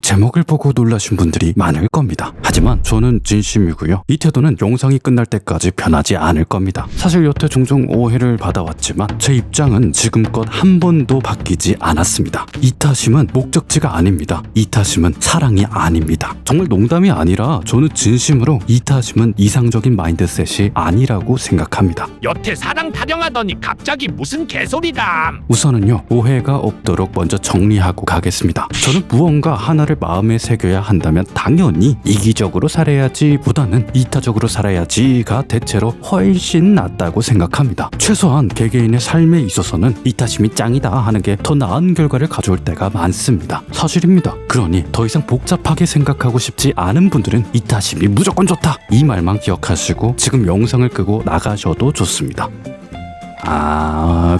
제목을 보고 놀라신 분들이 많을 겁니다. 하지만 저는 진심이고요. 이 태도는 영상이 끝날 때까지 변하지 않을 겁니다. 사실 여태 종종 오해를 받아왔지만 제 입장은 지금껏 한 번도 바뀌지 않았습니다. 이타심은 목적지가 아닙니다. 이타심은 사랑이 아닙니다. 정말 농담이 아니라 저는 진심으로 이타심은 이상적인 마인드셋이 아니라고 생각합니다. 여태 사랑 타령하더니 갑자기 무슨 개소리담. 우선은요, 오해가 없도록 먼저 정리하고 가겠습니다. 저는 무언가 하나를 마음에 새겨야 한다면 당연히 이기적으로 살아야지 보다는 이타적으로 살아야지가 대체로 훨씬 낫다고 생각합니다. 최소한 개개인의 삶에 있어서는 이타심이 짱이다 하는 게 더 나은 결과를 가져올 때가 많습니다. 사실입니다. 그러니 더 이상 복잡하게 생각하고 싶지 않은 분들은 이타심이 무조건 좋다 이 말만 기억하시고 지금 영상을 끄고 나가셔도 좋습니다.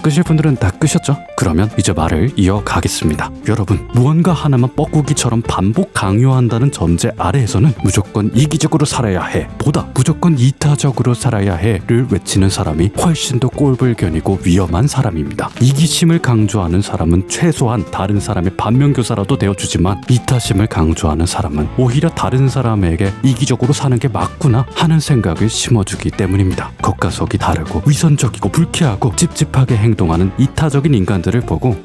끄실 분들은 다 끄셨죠? 그러면 이제 말을 이어가겠습니다. 여러분, 무언가 하나만 뻐꾸기처럼 반복 강요한다는 전제 아래에서는 무조건 이기적으로 살아야 해 보다 무조건 이타적으로 살아야 해를 외치는 사람이 훨씬 더 꼴불견이고 위험한 사람입니다. 이기심을 강조하는 사람은 최소한 다른 사람의 반면교사라도 되어주지만 이타심을 강조하는 사람은 오히려 다른 사람에게 이기적으로 사는 게 맞구나 하는 생각을 심어주기 때문입니다. 겉가속이 다르고 위선적이고 불쾌하고 찝찝하게 행동하는 이타적인 인간들을 보고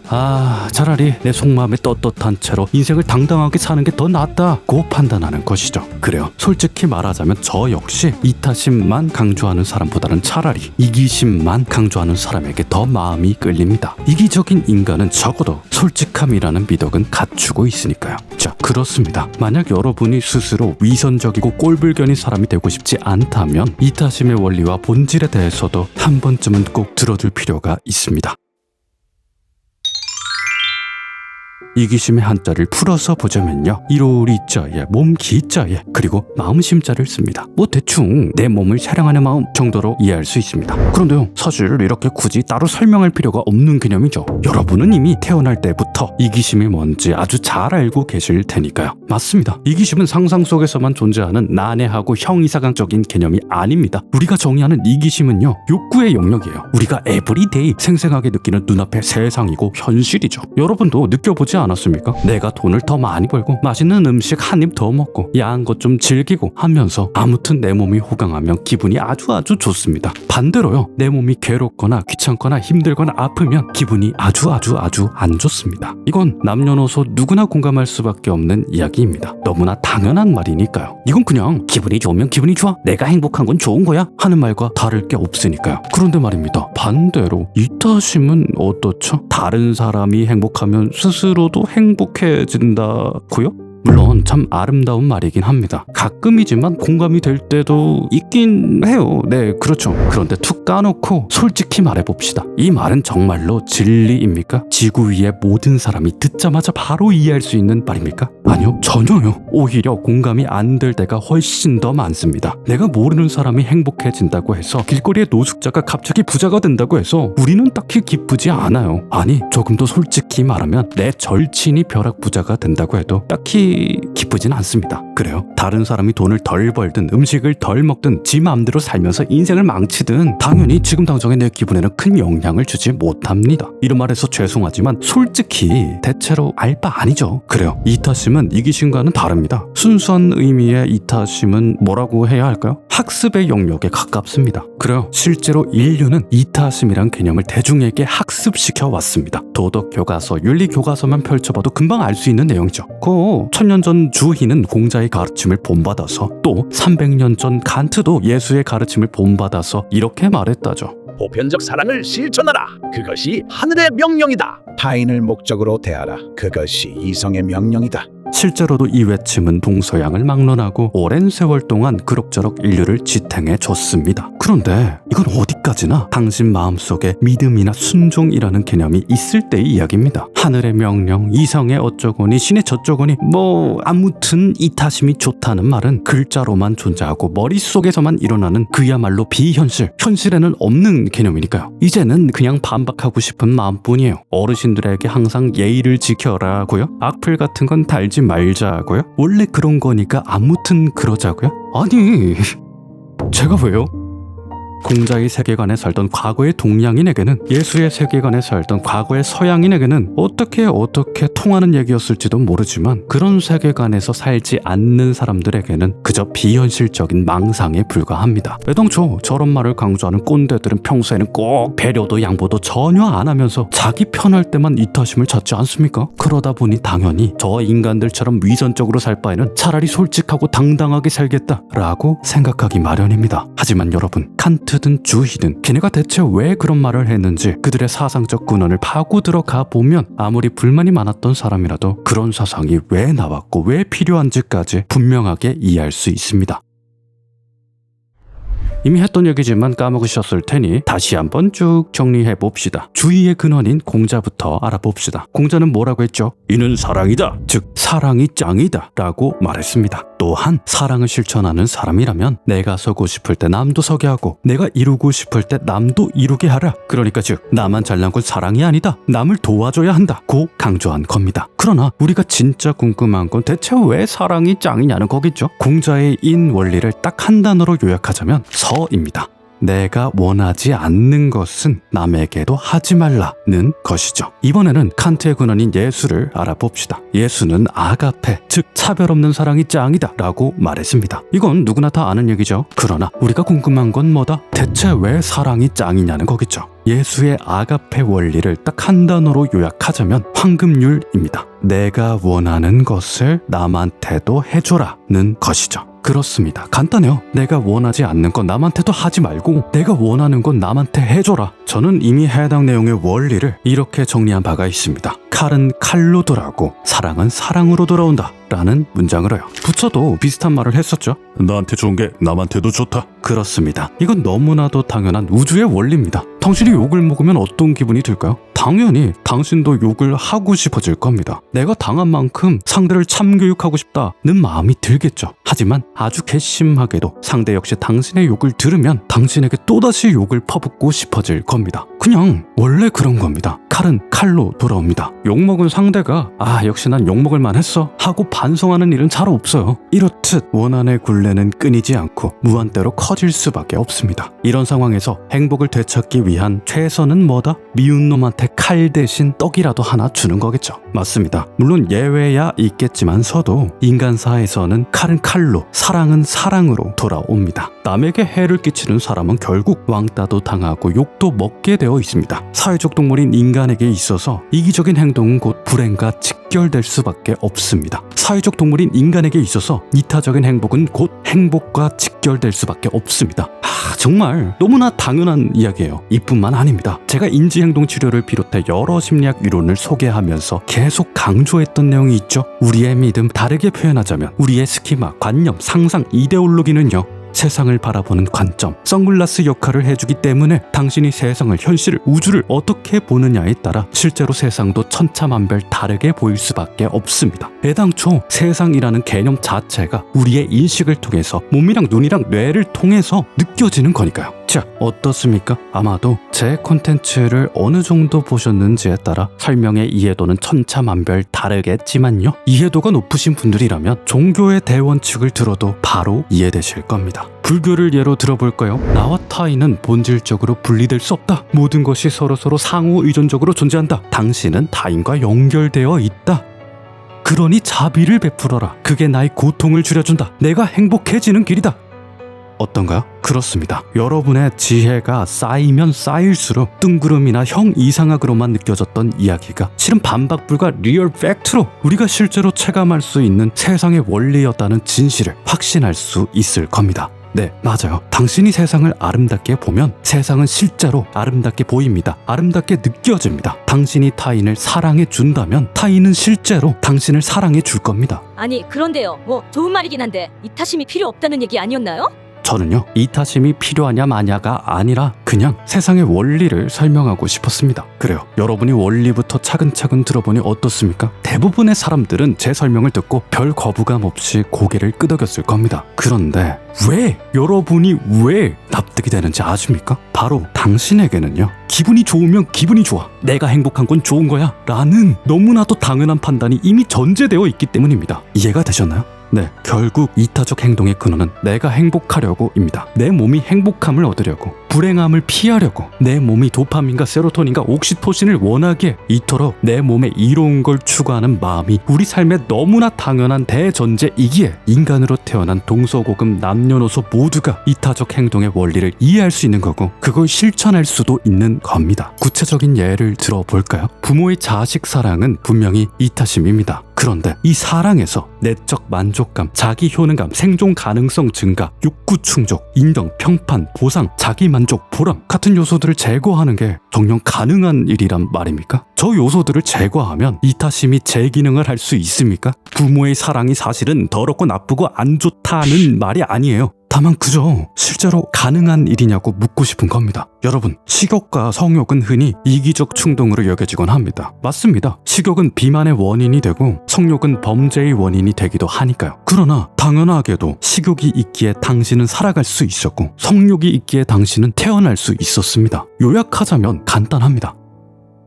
차라리 내 속마음에 떳떳한 채로 인생을 당당하게 사는 게 더 낫다고 판단하는 것이죠. 그래요. 솔직히 말하자면 저 역시 이타심만 강조하는 사람보다는 차라리 이기심만 강조하는 사람에게 더 마음이 끌립니다. 이기적인 인간은 적어도 솔직함이라는 미덕은 갖추고 있으니까요. 자, 그렇습니다. 만약 여러분이 스스로 위선적이고 꼴불견인 사람이 되고 싶지 않다면 이타심의 원리와 본질에 대해서도 한 번쯤은 꼭 들어둘 필요가 있습니다. 이기심의 한자를 풀어서 보자면요, 이로리자에 몸기자에 그리고 마음심자를 씁니다. 대충 내 몸을 사랑하는 마음 정도로 이해할 수 있습니다. 그런데요, 사실 이렇게 굳이 따로 설명할 필요가 없는 개념이죠. 여러분은 이미 태어날 때부터 이기심이 뭔지 아주 잘 알고 계실 테니까요. 맞습니다. 이기심은 상상 속에서만 존재하는 난해하고 형이사강적인 개념이 아닙니다. 우리가 정의하는 이기심은요, 욕구의 영역이에요. 우리가 에브리데이 생생하게 느끼는 눈앞의 세상이고 현실이죠. 여러분도 느껴보지 않았습니까? 내가 돈을 더 많이 벌고 맛있는 음식 한 입 더 먹고 야한 것 좀 즐기고 하면서 아무튼 내 몸이 호강하면 기분이 아주 좋습니다. 반대로요, 내 몸이 괴롭거나 귀찮거나 힘들거나 아프면 기분이 아주 안 좋습니다. 이건 남녀노소 누구나 공감할 수밖에 없는 이야기입니다. 너무나 당연한 말이니까요. 이건 그냥 기분이 좋으면 기분이 좋아, 내가 행복한 건 좋은 거야 하는 말과 다를 게 없으니까요. 그런데 말입니다, 반대로 이타심은 어떻죠? 다른 사람이 행복하면 스스로도 행복해진다고요? 물론 참 아름다운 말이긴 합니다. 가끔이지만 공감이 될 때도 있긴 해요. 네, 그렇죠. 그런데 툭 까놓고 솔직히 말해봅시다. 이 말은 정말로 진리입니까? 지구 위의 모든 사람이 듣자마자 바로 이해할 수 있는 말입니까? 아니요, 전혀요. 오히려 공감이 안 될 때가 훨씬 더 많습니다. 내가 모르는 사람이 행복해진다고 해서 길거리의 노숙자가 갑자기 부자가 된다고 해서 우리는 딱히 기쁘지 않아요. 아니, 조금 더 솔직히 말하면 내 절친이 벼락부자가 된다고 해도 딱히 기쁘진 않습니다. 그래요? 다른 사람이 돈을 덜 벌든 음식을 덜 먹든 지 마음대로 살면서 인생을 망치든 당연히 지금 당장의 내 기분에는 큰 영향을 주지 못합니다. 이런 말해서 죄송하지만 솔직히 대체로 알 바 아니죠. 그래요. 이타심은 이기심과는 다릅니다. 순수한 의미의 이타심은 뭐라고 해야 할까요? 학습의 영역에 가깝습니다. 그래요. 실제로 인류는 이타심이란 개념을 대중에게 학습시켜 왔습니다. 도덕 교과서, 윤리 교과서만 펼쳐봐도 금방 알 수 있는 내용이죠. 1000년 전 주희는 공자의 가르침을 본받아서 또 300년 전 칸트도 예수의 가르침을 본받아서 이렇게 말했다죠. 보편적 사랑을 실천하라. 그것이 하늘의 명령이다. 타인을 목적으로 대하라. 그것이 이성의 명령이다. 실제로도 이 외침은 동서양을 막론하고 오랜 세월 동안 그럭저럭 인류를 지탱해 줬습니다. 그런데 이건 어디까지나 당신 마음속에 믿음이나 순종이라는 개념이 있을 때의 이야기입니다. 하늘의 명령, 이성의 어쩌거니 신의 저쩌거니 아무튼 이타심이 좋다는 말은 글자로만 존재하고 머릿속에서만 일어나는 그야말로 비현실, 현실에는 없는 개념이니까요. 이제는 그냥 반박하고 싶은 마음뿐이에요. 어르신들에게 항상 예의를 지켜라고요? 악플 같은 건 달지 말자고요? 원래 그런 거니까 아무튼 그러자고요? 아니, 제가 왜요? 공자의 세계관에 살던 과거의 동양인에게는, 예수의 세계관에 살던 과거의 서양인에게는 어떻게 통하는 얘기였을지도 모르지만, 그런 세계관에서 살지 않는 사람들에게는 그저 비현실적인 망상에 불과합니다. 애당초 저런 말을 강조하는 꼰대들은 평소에는 꼭 배려도 양보도 전혀 안 하면서 자기 편할 때만 이타심을 찾지 않습니까? 그러다 보니 당연히 저 인간들처럼 위선적으로 살 바에는 차라리 솔직하고 당당하게 살겠다라고 생각하기 마련입니다. 하지만 여러분, 칸트든 주희든 걔네가 대체 왜 그런 말을 했는지 그들의 사상적 근원을 파고 들어가 보면 아무리 불만이 많았던 사람이라도 그런 사상이 왜 나왔고 왜 필요한지까지 분명하게 이해할 수 있습니다. 이미 했던 얘기지만 까먹으셨을 테니 다시 한번 쭉 정리해 봅시다. 주의의 근원인 공자부터 알아봅시다. 공자는 뭐라고 했죠? 이는 사랑이다. 즉 사랑이 짱이다 라고 말했습니다. 또한 사랑을 실천하는 사람이라면 내가 서고 싶을 때 남도 서게 하고 내가 이루고 싶을 때 남도 이루게 하라. 그러니까 즉 나만 잘난 건 사랑이 아니다. 남을 도와줘야 한다 고 강조한 겁니다. 그러나 우리가 진짜 궁금한 건 대체 왜 사랑이 짱이냐는 거겠죠. 공자의 인 원리를 딱 한 단어로 요약하자면 서입니다. 내가 원하지 않는 것은 남에게도 하지 말라는 것이죠. 이번에는 칸트의 근원인 예수를 알아봅시다. 예수는 아가페, 즉 차별 없는 사랑이 짱이다 라고 말했습니다. 이건 누구나 다 아는 얘기죠. 그러나 우리가 궁금한 건 뭐다? 대체 왜 사랑이 짱이냐는 거겠죠. 예수의 아가페 원리를 딱 한 단어로 요약하자면 황금률입니다. 내가 원하는 것을 남한테도 해줘라는 것이죠. 그렇습니다. 간단해요. 내가 원하지 않는 건 남한테도 하지 말고 내가 원하는 건 남한테 해줘라. 저는 이미 해당 내용의 원리를 이렇게 정리한 바가 있습니다. 칼은 칼로 돌아오고 사랑은 사랑으로 돌아온다 라는 문장으로요. 부처도 비슷한 말을 했었죠. 나한테 좋은 게 남한테도 좋다. 그렇습니다. 이건 너무나도 당연한 우주의 원리입니다. 당신이 욕을 먹으면 어떤 기분이 들까요? 당연히 당신도 욕을 하고 싶어질 겁니다. 내가 당한 만큼 상대를 참교육하고 싶다는 마음이 들겠죠. 하지만 아주 괘씸하게도 상대 역시 당신의 욕을 들으면 당신에게 또다시 욕을 퍼붓고 싶어질 겁니다. 그냥 원래 그런 겁니다. 칼은 칼로 돌아옵니다. 욕먹은 상대가 역시 난 욕먹을만 했어 하고 반성하는 일은 잘 없어요. 이렇듯 원한의 굴레는 끊이지 않고 무한대로 커질 수밖에 없습니다. 이런 상황에서 행복을 되찾기 위한 최선은 뭐다? 미운 놈한테 칼 대신 떡이라도 하나 주는 거겠죠. 맞습니다. 물론 예외야 있겠지만서도 인간사에서는 칼은 칼로, 사랑은 사랑으로 돌아옵니다. 남에게 해를 끼치는 사람은 결국 왕따도 당하고 욕도 먹게 되어 있습니다. 사회적 동물인 인간에게 있어서 이기적인 행동은 곧 불행과 직결될 수밖에 없습니다. 사회적 동물인 인간에게 있어서 이타적인 행복은 곧 행복과 직결될 수밖에 없습니다. 정말 너무나 당연한 이야기예요. 이뿐만 아닙니다. 제가 인지행동 치료를 비롯해 여러 심리학 이론을 소개하면서 계속 강조했던 내용이 있죠. 우리의 믿음, 다르게 표현하자면 우리의 스키마, 관념, 상상, 이데올로기는요, 세상을 바라보는 관점, 선글라스 역할을 해주기 때문에 당신이 세상을, 현실을, 우주를 어떻게 보느냐에 따라 실제로 세상도 천차만별 다르게 보일 수밖에 없습니다. 애당초 세상이라는 개념 자체가 우리의 인식을 통해서 몸이랑 눈이랑 뇌를 통해서 느껴지는 거니까요. 자, 어떻습니까? 아마도 제 콘텐츠를 어느 정도 보셨는지에 따라 설명의 이해도는 천차만별 다르겠지만요, 이해도가 높으신 분들이라면 종교의 대원칙을 들어도 바로 이해되실 겁니다. 불교를 예로 들어볼까요? 나와 타인은 본질적으로 분리될 수 없다. 모든 것이 서로서로 상호 의존적으로 존재한다. 당신은 타인과 연결되어 있다. 그러니 자비를 베풀어라. 그게 나의 고통을 줄여준다. 내가 행복해지는 길이다. 어떤가요? 그렇습니다. 여러분의 지혜가 쌓이면 쌓일수록 뜬구름이나 형 이상학으로만 느껴졌던 이야기가 실은 반박 불가 리얼 팩트로 우리가 실제로 체감할 수 있는 세상의 원리였다는 진실을 확신할 수 있을 겁니다. 네, 맞아요. 당신이 세상을 아름답게 보면 세상은 실제로 아름답게 보입니다. 아름답게 느껴집니다. 당신이 타인을 사랑해 준다면 타인은 실제로 당신을 사랑해 줄 겁니다. 아니 그런데요, 뭐 좋은 말이긴 한데 이타심이 필요 없다는 얘기 아니었나요? 저는요, 이타심이 필요하냐 마냐가 아니라 그냥 세상의 원리를 설명하고 싶었습니다. 그래요. 여러분이 원리부터 차근차근 들어보니 어떻습니까? 대부분의 사람들은 제 설명을 듣고 별 거부감 없이 고개를 끄덕였을 겁니다. 그런데 여러분이 왜 납득이 되는지 아십니까? 바로 당신에게는요, 기분이 좋으면 기분이 좋아, 내가 행복한 건 좋은 거야 라는 너무나도 당연한 판단이 이미 전제되어 있기 때문입니다. 이해가 되셨나요? 네, 결국 이타적 행동의 근원은 내가 행복하려고입니다. 내 몸이 행복함을 얻으려고, 불행함을 피하려고, 내 몸이 도파민과 세로토닌과 옥시토신을 원하기에 이토록 내 몸에 이로운 걸 추구하는 마음이 우리 삶에 너무나 당연한 대전제이기에 인간으로 태어난 동서고금 남녀노소 모두가 이타적 행동의 원리를 이해할 수 있는 거고 그걸 실천할 수도 있는 겁니다. 구체적인 예를 들어볼까요? 부모의 자식 사랑은 분명히 이타심입니다. 그런데 이 사랑에서 내적 만족감, 자기 효능감, 생존 가능성 증가, 욕구 충족, 인정, 평판, 보상, 자기 만족, 보람 같은 요소들을 제거하는 게 정녕 가능한 일이란 말입니까? 저 요소들을 제거하면 이타심이 제 기능을 할 수 있습니까? 부모의 사랑이 사실은 더럽고 나쁘고 안 좋다는 말이 아니에요. 다만 그저 실제로 가능한 일이냐고 묻고 싶은 겁니다. 여러분, 식욕과 성욕은 흔히 이기적 충동으로 여겨지곤 합니다. 맞습니다. 식욕은 비만의 원인이 되고 성욕은 범죄의 원인이 되기도 하니까요. 그러나 당연하게도 식욕이 있기에 당신은 살아갈 수 있었고 성욕이 있기에 당신은 태어날 수 있었습니다. 요약하자면 간단합니다.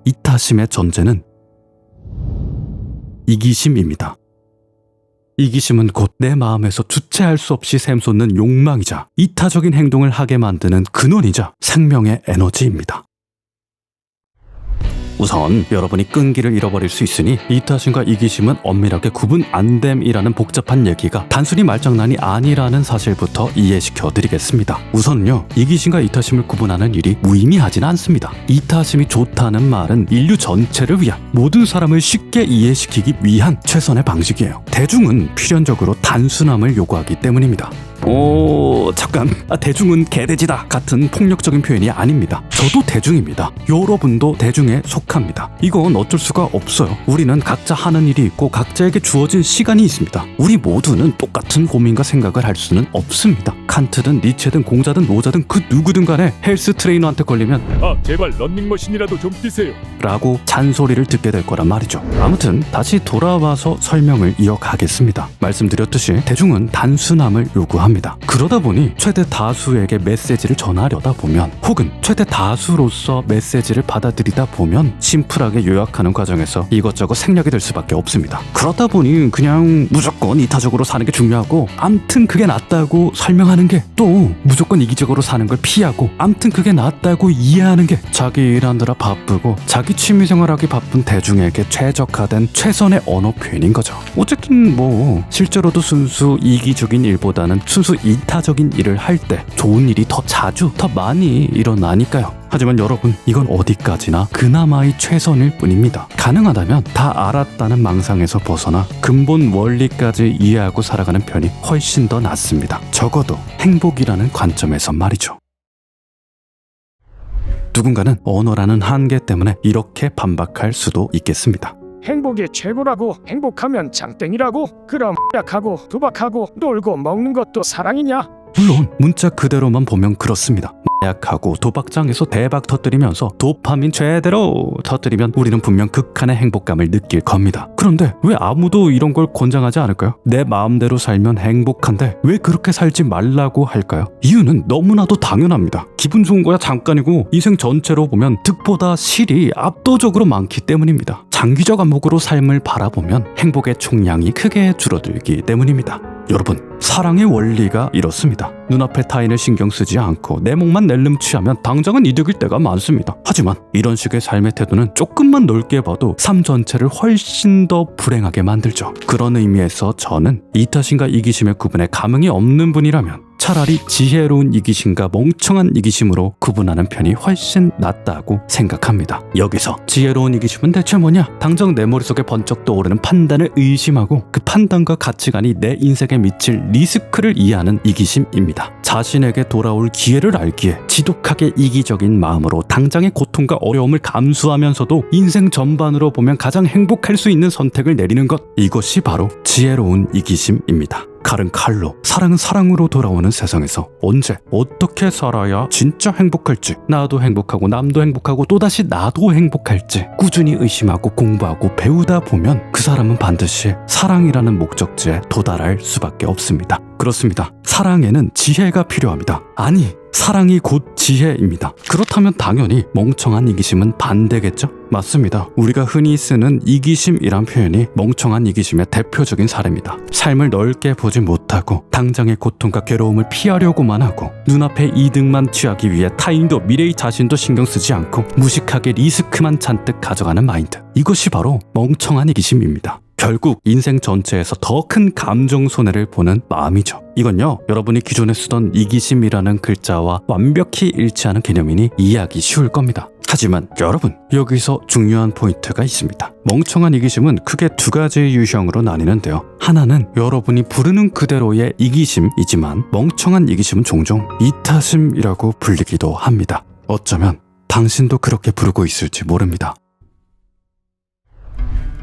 이타심의 전제는 이기심입니다. 이기심은 곧 내 마음에서 주체할 수 없이 샘솟는 욕망이자 이타적인 행동을 하게 만드는 근원이자 생명의 에너지입니다. 우선 여러분이 끈기를 잃어버릴 수 있으니 이타심과 이기심은 엄밀하게 구분 안 됨이라는 복잡한 얘기가 단순히 말장난이 아니라는 사실부터 이해시켜 드리겠습니다. 우선요, 이기심과 이타심을 구분하는 일이 무의미하진 않습니다. 이타심이 좋다는 말은 인류 전체를 위한, 모든 사람을 쉽게 이해시키기 위한 최선의 방식이에요. 대중은 필연적으로 단순함을 요구하기 때문입니다. 잠깐, 대중은 개돼지다 같은 폭력적인 표현이 아닙니다. 저도 대중입니다. 여러분도 대중에 속합니다. 이건 어쩔 수가 없어요. 우리는 각자 하는 일이 있고 각자에게 주어진 시간이 있습니다. 우리 모두는 똑같은 고민과 생각을 할 수는 없습니다. 칸트든 니체든 공자든 노자든 그 누구든 간에 헬스 트레이너한테 걸리면 제발 런닝머신이라도 좀 뛰세요 라고 잔소리를 듣게 될 거란 말이죠. 아무튼 다시 돌아와서 설명을 이어가겠습니다. 말씀드렸듯이 대중은 단순함을 요구합니다. 그러다 보니 최대 다수에게 메시지를 전하려다 보면 혹은 최대 다수로서 메시지를 받아들이다 보면 심플하게 요약하는 과정에서 이것저것 생략이 될 수밖에 없습니다. 그러다 보니 그냥 무조건 이타적으로 사는 게 중요하고 암튼 그게 낫다고 설명하는 게, 또 무조건 이기적으로 사는 걸 피하고 암튼 그게 낫다고 이해하는 게 자기 일하느라 바쁘고 자기 취미생활하기 바쁜 대중에게 최적화된 최선의 언어 표현인 거죠. 어쨌든 실제로도 순수 이기적인 일보다는 순수 이타적인 일을 할 때 좋은 일이 더 자주, 더 많이 일어나니까요. 하지만 여러분, 이건 어디까지나 그나마의 최선일 뿐입니다. 가능하다면 다 알았다는 망상에서 벗어나 근본 원리까지 이해하고 살아가는 편이 훨씬 더 낫습니다. 적어도 행복이라는 관점에서 말이죠. 누군가는 언어라는 한계 때문에 이렇게 반박할 수도 있겠습니다. 행복이 최고라고, 행복하면 장땡이라고, 그럼 약하고 도박하고 놀고 먹는 것도 사랑이냐? 물론 문자 그대로만 보면 그렇습니다. 마약하고 도박장에서 대박 터뜨리면서 도파민 제대로 터뜨리면 우리는 분명 극한의 행복감을 느낄 겁니다. 그런데 왜 아무도 이런 걸 권장하지 않을까요? 내 마음대로 살면 행복한데 왜 그렇게 살지 말라고 할까요? 이유는 너무나도 당연합니다. 기분 좋은 거야 잠깐이고 인생 전체로 보면 득보다 실이 압도적으로 많기 때문입니다. 장기적 안목으로 삶을 바라보면 행복의 총량이 크게 줄어들기 때문입니다. 여러분, 사랑의 원리가 이렇습니다. 눈앞의 타인을 신경 쓰지 않고 내 몫만 낼름취하면 당장은 이득일 때가 많습니다. 하지만 이런 식의 삶의 태도는 조금만 넓게 봐도 삶 전체를 훨씬 더 불행하게 만들죠. 그런 의미에서 저는 이타심과 이기심의 구분에 감흥이 없는 분이라면 차라리 지혜로운 이기심과 멍청한 이기심으로 구분하는 편이 훨씬 낫다고 생각합니다. 여기서 지혜로운 이기심은 대체 뭐냐? 당장 내 머릿속에 번쩍 떠오르는 판단을 의심하고 그 판단과 가치관이 내 인생에 미칠 리스크를 이해하는 이기심입니다. 자신에게 돌아올 기회를 알기에 지독하게 이기적인 마음으로 당장의 고통과 어려움을 감수하면서도 인생 전반으로 보면 가장 행복할 수 있는 선택을 내리는 것, 이것이 바로 지혜로운 이기심입니다. 칼은 칼로, 사랑은 사랑으로 돌아오는 세상에서 언제 어떻게 살아야 진짜 행복할지, 나도 행복하고 남도 행복하고 또다시 나도 행복할지 꾸준히 의심하고 공부하고 배우다 보면 그 사람은 반드시 사랑이라는 목적지에 도달할 수밖에 없습니다. 그렇습니다. 사랑에는 지혜가 필요합니다. 아니, 사랑이 곧 지혜입니다. 그렇다면 당연히 멍청한 이기심은 반대겠죠? 맞습니다. 우리가 흔히 쓰는 이기심이란 표현이 멍청한 이기심의 대표적인 사례입니다. 삶을 넓게 보지 못하고 당장의 고통과 괴로움을 피하려고만 하고 눈앞의 이득만 취하기 위해 타인도 미래의 자신도 신경 쓰지 않고 무식하게 리스크만 잔뜩 가져가는 마인드. 이것이 바로 멍청한 이기심입니다. 결국 인생 전체에서 더 큰 감정 손해를 보는 마음이죠. 이건요, 여러분이 기존에 쓰던 이기심이라는 글자와 완벽히 일치하는 개념이니 이해하기 쉬울 겁니다. 하지만 여러분, 여기서 중요한 포인트가 있습니다. 멍청한 이기심은 크게 두 가지 유형으로 나뉘는데요. 하나는 여러분이 부르는 그대로의 이기심이지만 멍청한 이기심은 종종 이타심이라고 불리기도 합니다. 어쩌면 당신도 그렇게 부르고 있을지 모릅니다.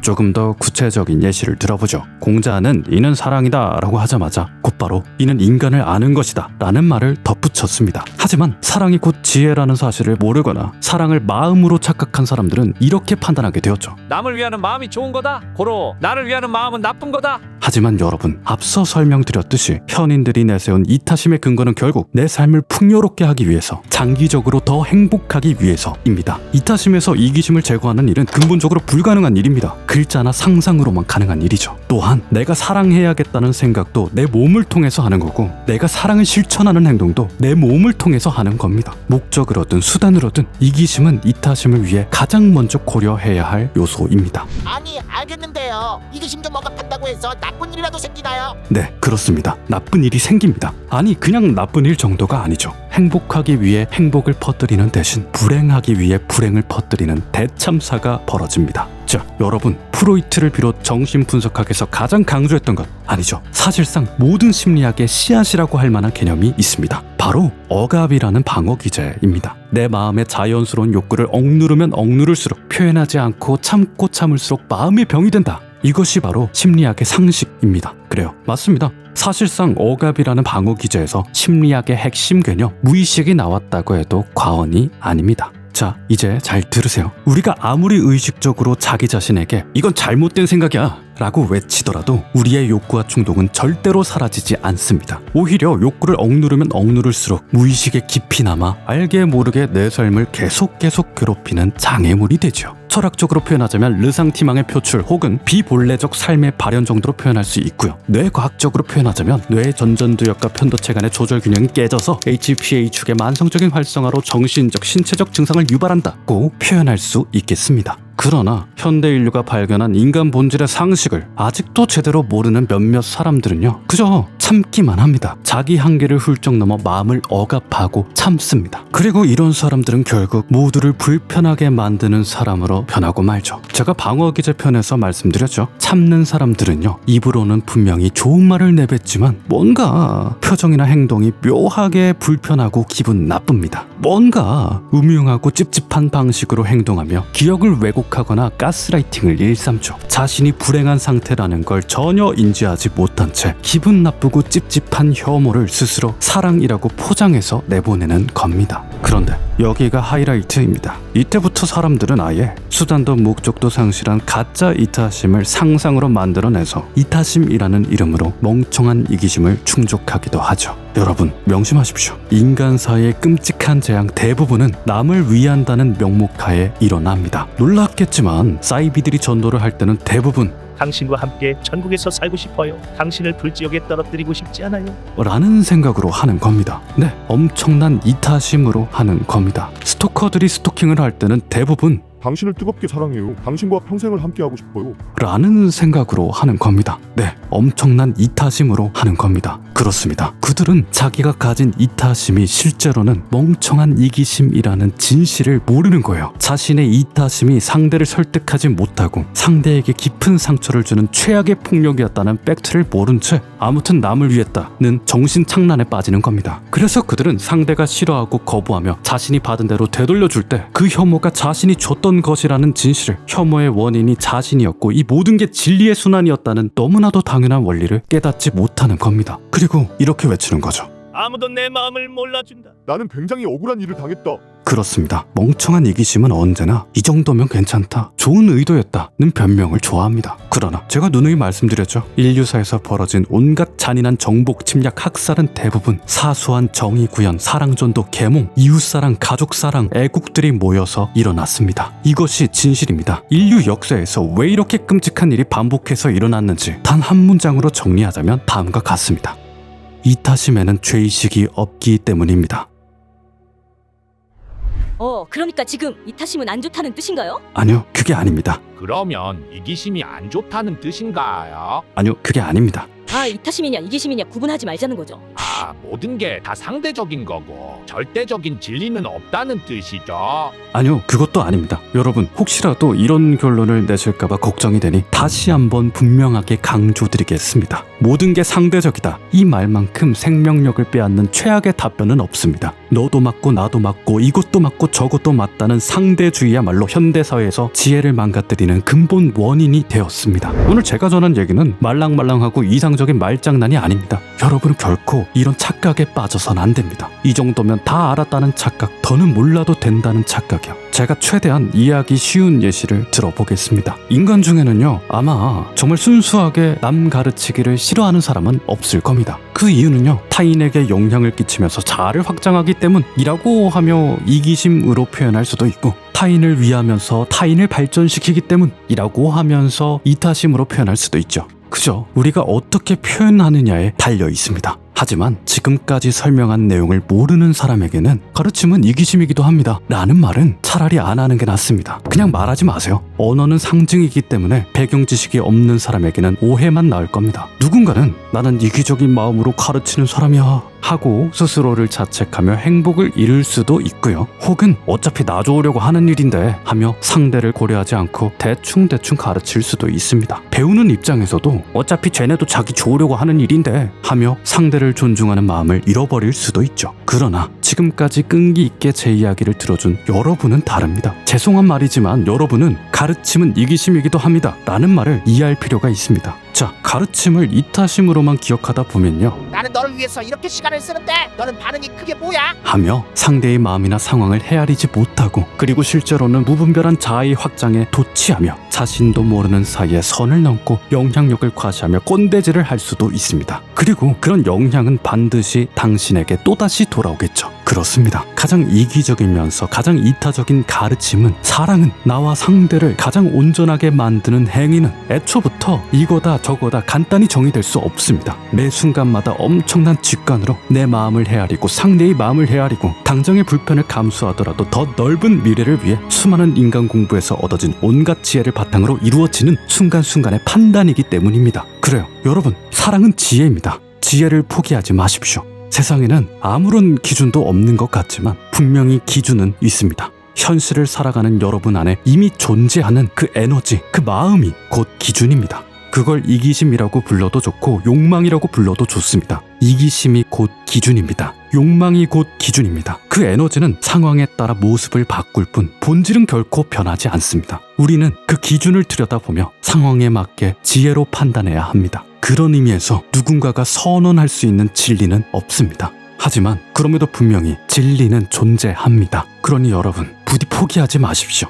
조금 더 구체적인 예시를 들어보죠. 공자는 이는 사랑이다 라고 하자마자 곧바로 이는 인간을 아는 것이다 라는 말을 덧붙였습니다. 하지만 사랑이 곧 지혜라는 사실을 모르거나 사랑을 마음으로 착각한 사람들은 이렇게 판단하게 되었죠. 남을 위하는 마음이 좋은 거다. 고로 나를 위하는 마음은 나쁜 거다. 하지만 여러분, 앞서 설명드렸듯이 현인들이 내세운 이타심의 근거는 결국 내 삶을 풍요롭게 하기 위해서, 장기적으로 더 행복하기 위해서입니다. 이타심에서 이기심을 제거하는 일은 근본적으로 불가능한 일입니다. 글자나 상상으로만 가능한 일이죠. 또한 내가 사랑해야겠다는 생각도 내 몸을 통해서 하는 거고, 내가 사랑을 실천하는 행동도 내 몸을 통해서 하는 겁니다. 목적으로든 수단으로든 이기심은 이타심을 위해 가장 먼저 고려해야 할 요소입니다. 아니 알겠는데요. 이기심 좀 억압한다고 해서 나쁜 일이라도 생기나요? 네, 그렇습니다. 나쁜 일이 생깁니다. 아니, 그냥 나쁜 일 정도가 아니죠. 행복하기 위해 행복을 퍼뜨리는 대신 불행하기 위해 불행을 퍼뜨리는 대참사가 벌어집니다. 자, 여러분, 프로이트를 비롯 정신분석학에서 가장 강조했던 것 아니죠. 사실상 모든 심리학의 씨앗이라고 할 만한 개념이 있습니다. 바로 억압이라는 방어 기제입니다. 내 마음의 자연스러운 욕구를 억누르면 억누를수록, 표현하지 않고 참고 참을수록 마음의 병이 된다. 이것이 바로 심리학의 상식입니다. 그래요, 맞습니다. 사실상 억압이라는 방어 기제에서 심리학의 핵심 개념 무의식이 나왔다고 해도 과언이 아닙니다. 자, 이제 잘 들으세요. 우리가 아무리 의식적으로 자기 자신에게 이건 잘못된 생각이야 라고 외치더라도 우리의 욕구와 충동은 절대로 사라지지 않습니다. 오히려 욕구를 억누르면 억누를수록 무의식에 깊이 남아 알게 모르게 내 삶을 계속 괴롭히는 장애물이 되죠. 철학적으로 표현하자면 르상티망의 표출 혹은 비본래적 삶의 발현 정도로 표현할 수 있고요. 뇌과학적으로 표현하자면 뇌 전전두엽과 편도체 간의 조절 균형이 깨져서 HPA 축의 만성적인 활성화로 정신적, 신체적 증상을 유발한다고 표현할 수 있겠습니다. 그러나 현대 인류가 발견한 인간 본질의 상식을 아직도 제대로 모르는 몇몇 사람들은요, 그저 참기만 합니다. 자기 한계를 훌쩍 넘어 마음을 억압하고 참습니다. 그리고 이런 사람들은 결국 모두를 불편하게 만드는 사람으로 변하고 말죠. 제가 방어기제 편에서 말씀드렸죠. 참는 사람들은요, 입으로는 분명히 좋은 말을 내뱉지만 뭔가 표정이나 행동이 묘하게 불편하고 기분 나쁩니다. 뭔가 음흉하고 찝찝한 방식으로 행동하며 기억을 왜곡하거나 가스라이팅을 일삼죠. 자신이 불행한 상태라는 걸 전혀 인지하지 못한 채 기분 나쁘고 찝찝한 혐오를 스스로 사랑이라고 포장해서 내보내는 겁니다. 그런데 여기가 하이라이트입니다. 이때부터 사람들은 아예 수단도 목적도 상실한 가짜 이타심을 상상으로 만들어내서 이타심이라는 이름으로 멍청한 이기심을 충족하기도 하죠. 여러분, 명심하십시오. 인간사의 끔찍한 재앙 대부분은 남을 위한다는 명목하에 일어납니다. 놀랍겠지만 사이비들이 전도를 할 때는 대부분 당신과 함께 천국에서 살고 싶어요. 당신을 불지옥에 떨어뜨리고 싶지 않아요. 라는 생각으로 하는 겁니다. 네, 엄청난 이타심으로 하는 겁니다. 스토커들이 스토킹을 할 때는 대부분 당신을 뜨겁게 사랑해요. 당신과 평생을 함께하고 싶어요. 라는 생각으로 하는 겁니다. 네, 엄청난 이타심으로 하는 겁니다. 그렇습니다. 그들은 자기가 가진 이타심이 실제로는 멍청한 이기심이라는 진실을 모르는 거예요. 자신의 이타심이 상대를 설득하지 못하고 상대에게 깊은 상처를 주는 최악의 폭력이었다는 팩트를 모른 채 아무튼 남을 위했다는 정신착란에 빠지는 겁니다. 그래서 그들은 상대가 싫어하고 거부하며 자신이 받은 대로 되돌려줄 때 그 혐오가 자신이 줬던 것이라는 진실을, 혐오의 원인이 자신이었고 이 모든 게 진리의 순환이었다는 너무나도 당연한 원리를 깨닫지 못하는 겁니다. 그리고 이렇게 외치는 거죠. 아무도 내 마음을 몰라준다. 나는 굉장히 억울한 일을 당했다. 그렇습니다. 멍청한 이기심은 언제나 이 정도면 괜찮다, 좋은 의도였다는 변명을 좋아합니다. 그러나 제가 누누이 말씀드렸죠. 인류사에서 벌어진 온갖 잔인한 정복, 침략, 학살은 대부분 사소한 정의 구현, 사랑전도, 계몽, 이웃사랑, 가족사랑, 애국들이 모여서 일어났습니다. 이것이 진실입니다. 인류 역사에서 왜 이렇게 끔찍한 일이 반복해서 일어났는지 단 한 문장으로 정리하자면 다음과 같습니다. 이타심에는 죄의식이 없기 때문입니다. 그러니까 지금 이타심은 안 좋다는 뜻인가요? 아니요, 그게 아닙니다. 그러면 이기심이 안 좋다는 뜻인가요? 아니요, 그게 아닙니다. 이타심이냐 이기심이냐 구분하지 말자는 거죠. 모든 게 다 상대적인 거고 절대적인 진리는 없다는 뜻이죠. 아니요, 그것도 아닙니다. 여러분, 혹시라도 이런 결론을 내실까봐 걱정이 되니 다시 한번 분명하게 강조드리겠습니다. 모든 게 상대적이다, 이 말만큼 생명력을 빼앗는 최악의 답변은 없습니다. 너도 맞고 나도 맞고 이것도 맞고 저것도 맞다는 상대주의야말로 현대사회에서 지혜를 망가뜨리는 근본 원인이 되었습니다. 오늘 제가 전한 얘기는 말랑말랑하고 이상적인 말장난이 아닙니다. 여러분은 결코 이런 착각에 빠져선 안 됩니다. 이 정도면 다 알았다는 착각, 더는 몰라도 된다는 착각이요. 제가 최대한 이해하기 쉬운 예시를 들어보겠습니다. 인간 중에는요, 아마 정말 순수하게 남 가르치기를 싫어하는 사람은 없을 겁니다. 그 이유는요, 타인에게 영향을 끼치면서 자아를 확장하기 때문이라고 하며 이기심으로 표현할 수도 있고, 타인을 위하면서 타인을 발전시키기 때문이라고 하면서 이타심으로 표현할 수도 있죠. 그저 우리가 어떻게 표현하느냐에 달려 있습니다. 하지만 지금까지 설명한 내용을 모르는 사람에게는 가르침은 이기심이기도 합니다 라는 말은 차라리 안 하는 게 낫습니다. 그냥 말하지 마세요. 언어는 상징이기 때문에 배경 지식이 없는 사람에게는 오해만 나을 겁니다. 누군가는 나는 이기적인 마음으로 가르치는 사람이야 하고 스스로를 자책하며 행복을 잃을 수도 있고요. 혹은 어차피 나 좋으려고 하는 일인데 하며 상대를 고려하지 않고 대충대충 가르칠 수도 있습니다. 배우는 입장에서도 어차피 쟤네도 자기 좋으려고 하는 일인데 하며 상대를 존중하는 마음을 잃어버릴 수도 있죠. 그러나 지금까지 끈기 있게 제 이야기를 들어준 여러분은 다릅니다. 죄송한 말이지만 여러분은 가르침은 이기심이기도 합니다 라는 말을 이해할 필요가 있습니다. 자, 가르침을 이타심으로만 기억하다 보면요, 나는 너를 위해서 이렇게 시간을 쓰는데 너는 반응이 그게 뭐야? 하며 상대의 마음이나 상황을 헤아리지 못하고, 그리고 실제로는 무분별한 자아의 확장에 도취하며 자신도 모르는 사이에 선을 넘고 영향력을 과시하며 꼰대질을 할 수도 있습니다. 그리고 그런 영향은 반드시 당신에게 또다시 돌아오겠죠. 그렇습니다. 가장 이기적이면서 가장 이타적인 가르침은, 사랑은, 나와 상대를 가장 온전하게 만드는 행위는 애초부터 이거다 저거다 간단히 정의될 수 없습니다. 매 순간마다 엄청난 직관으로 내 마음을 헤아리고 상대의 마음을 헤아리고 당장의 불편을 감수하더라도 더 넓은 미래를 위해 수많은 인간 공부에서 얻어진 온갖 지혜를 바탕으로 이루어지는 순간순간의 판단이기 때문입니다. 그래요, 여러분, 사랑은 지혜입니다. 지혜를 포기하지 마십시오. 세상에는 아무런 기준도 없는 것 같지만 분명히 기준은 있습니다. 현실을 살아가는 여러분 안에 이미 존재하는 그 에너지, 그 마음이 곧 기준입니다. 그걸 이기심이라고 불러도 좋고 욕망이라고 불러도 좋습니다. 이기심이 곧 기준입니다. 욕망이 곧 기준입니다. 그 에너지는 상황에 따라 모습을 바꿀 뿐 본질은 결코 변하지 않습니다. 우리는 그 기준을 들여다보며 상황에 맞게 지혜로 판단해야 합니다. 그런 의미에서 누군가가 선언할 수 있는 진리는 없습니다. 하지만 그럼에도 분명히 진리는 존재합니다. 그러니 여러분, 부디 포기하지 마십시오.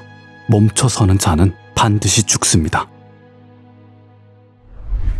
멈춰서는 자는 반드시 죽습니다.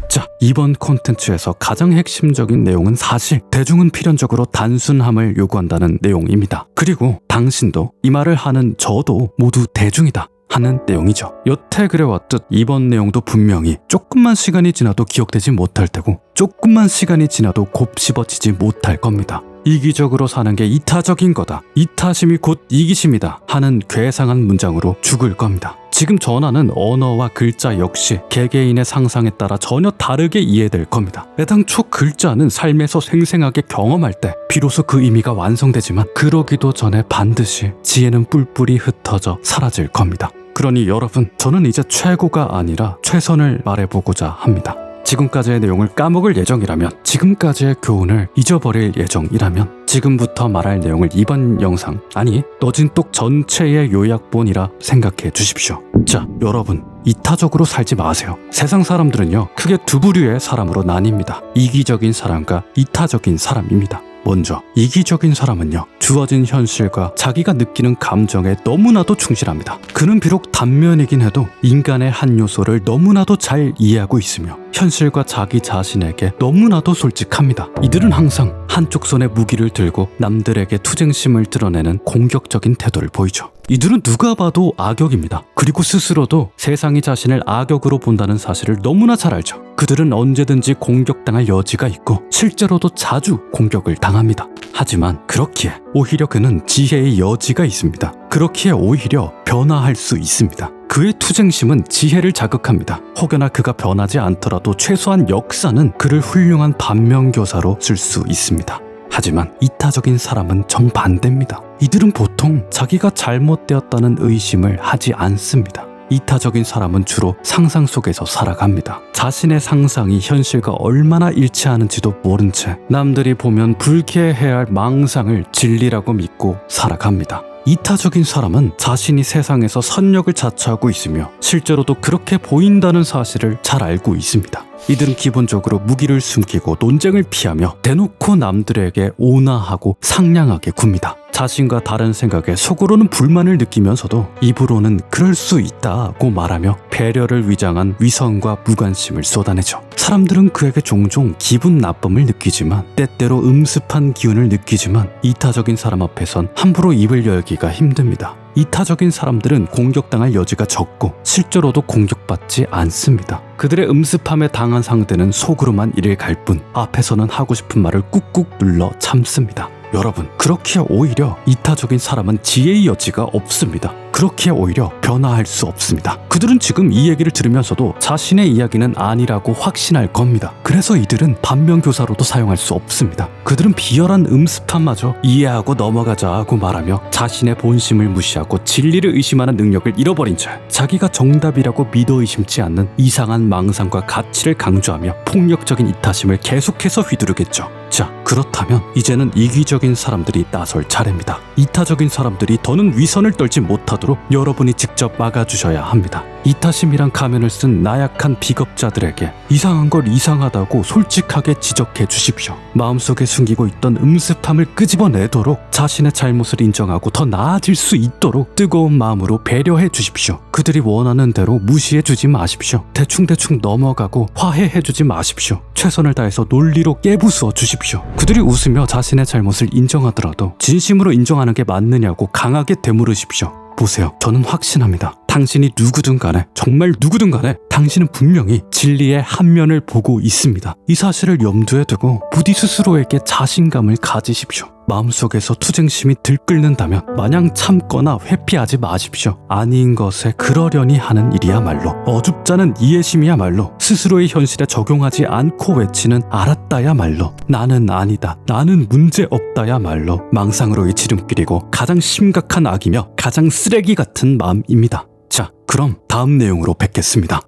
자, 이번 콘텐츠에서 가장 핵심적인 내용은 사실 대중은 필연적으로 단순함을 요구한다는 내용입니다. 그리고 당신도, 이 말을 하는 저도 모두 대중이다 하는 내용이죠. 여태 그래왔듯 이번 내용도 분명히 조금만 시간이 지나도 기억되지 못할 테고 조금만 시간이 지나도 곱씹어지지 못할 겁니다. 이기적으로 사는 게 이타적인 거다, 이타심이 곧 이기심이다 하는 괴상한 문장으로 죽을 겁니다. 지금 전하는 언어와 글자 역시 개개인의 상상에 따라 전혀 다르게 이해될 겁니다. 애당초 글자는 삶에서 생생하게 경험할 때 비로소 그 의미가 완성되지만, 그러기도 전에 반드시 지혜는 뿔뿔이 흩어져 사라질 겁니다. 그러니 여러분, 저는 이제 최고가 아니라 최선을 말해보고자 합니다. 지금까지의 내용을 까먹을 예정이라면, 지금까지의 교훈을 잊어버릴 예정이라면 지금부터 말할 내용을 이번 영상, 아니 너진똑 전체의 요약본이라 생각해 주십시오. 자, 여러분, 이타적으로 살지 마세요. 세상 사람들은요, 크게 두 부류의 사람으로 나뉩니다. 이기적인 사람과 이타적인 사람입니다. 먼저 이기적인 사람은요, 주어진 현실과 자기가 느끼는 감정에 너무나도 충실합니다. 그는 비록 단면이긴 해도 인간의 한 요소를 너무나도 잘 이해하고 있으며 현실과 자기 자신에게 너무나도 솔직합니다. 이들은 항상 한쪽 손에 무기를 들고 남들에게 투쟁심을 드러내는 공격적인 태도를 보이죠. 이들은 누가 봐도 악역입니다. 그리고 스스로도 세상이 자신을 악역으로 본다는 사실을 너무나 잘 알죠. 그들은 언제든지 공격당할 여지가 있고 실제로도 자주 공격을 당합니다. 하지만 그렇기에 오히려 그는 지혜의 여지가 있습니다. 그렇기에 오히려 변화할 수 있습니다. 그의 투쟁심은 지혜를 자극합니다. 혹여나 그가 변하지 않더라도 최소한 역사는 그를 훌륭한 반면교사로 쓸 수 있습니다. 하지만 이타적인 사람은 정반대입니다. 이들은 보통 자기가 잘못되었다는 의심을 하지 않습니다. 이타적인 사람은 주로 상상 속에서 살아갑니다. 자신의 상상이 현실과 얼마나 일치하는지도 모른 채 남들이 보면 불쾌해야 할 망상을 진리라고 믿고 살아갑니다. 이타적인 사람은 자신이 세상에서 선역을 자처하고 있으며 실제로도 그렇게 보인다는 사실을 잘 알고 있습니다. 이들은 기본적으로 무기를 숨기고 논쟁을 피하며 대놓고 남들에게 온화하고 상냥하게 굽니다. 자신과 다른 생각에 속으로는 불만을 느끼면서도 입으로는 그럴 수 있다고 말하며 배려를 위장한 위선과 무관심을 쏟아내죠. 사람들은 그에게 종종 기분 나쁨을 느끼지만 때때로 음습한 기운을 느끼지만 이타적인 사람 앞에선 함부로 입을 열기가 힘듭니다. 이타적인 사람들은 공격당할 여지가 적고 실제로도 공격받지 않습니다. 그들의 음습함에 당한 상대는 속으로만 이를 갈 뿐 앞에서는 하고 싶은 말을 꾹꾹 눌러 참습니다. 여러분, 그렇기에 오히려 이타적인 사람은 지혜의 여지가 없습니다. 그렇기에 오히려 변화할 수 없습니다. 그들은 지금 이 얘기를 들으면서도 자신의 이야기는 아니라고 확신할 겁니다. 그래서 이들은 반면교사로도 사용할 수 없습니다. 그들은 비열한 음습함마저 이해하고 넘어가자고 말하며 자신의 본심을 무시하고 진리를 의심하는 능력을 잃어버린 채 자기가 정답이라고 믿어 의심치 않는 이상한 망상과 가치를 강조하며 폭력적인 이타심을 계속해서 휘두르겠죠. 자, 그렇다면 이제는 이기적인 사람들이 나설 차례입니다. 이타적인 사람들이 더는 위선을 떨지 못하도록 여러분이 직접 막아주셔야 합니다. 이타심이란 가면을 쓴 나약한 비겁자들에게 이상한 걸 이상하다고 솔직하게 지적해 주십시오. 마음속에 숨기고 있던 음습함을 끄집어내도록 자신의 잘못을 인정하고 더 나아질 수 있도록 뜨거운 마음으로 배려해 주십시오. 그들이 원하는 대로 무시해 주지 마십시오. 대충대충 넘어가고 화해해 주지 마십시오. 최선을 다해서 논리로 깨부수어 주십시오. 그들이 웃으며 자신의 잘못을 인정하더라도 진심으로 인정하는 게 맞느냐고 강하게 되물으십시오. 보세요. 저는 확신합니다. 당신이 누구든 간에, 정말 누구든 간에 당신은 분명히 진리의 한 면을 보고 있습니다. 이 사실을 염두에 두고 부디 스스로에게 자신감을 가지십시오. 마음속에서 투쟁심이 들끓는다면 마냥 참거나 회피하지 마십시오. 아닌 것에 그러려니 하는 일이야말로, 어줍잖은 이해심이야말로, 스스로의 현실에 적용하지 않고 외치는 알았다야말로, 나는 아니다, 나는 문제없다야말로 망상으로의 지름길이고 가장 심각한 악이며 가장 쓰레기 같은 마음입니다. 자, 그럼 다음 내용으로 뵙겠습니다.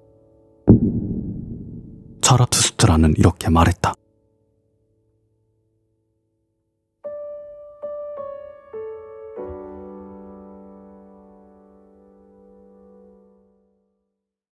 자라투스트라는 이렇게 말했다.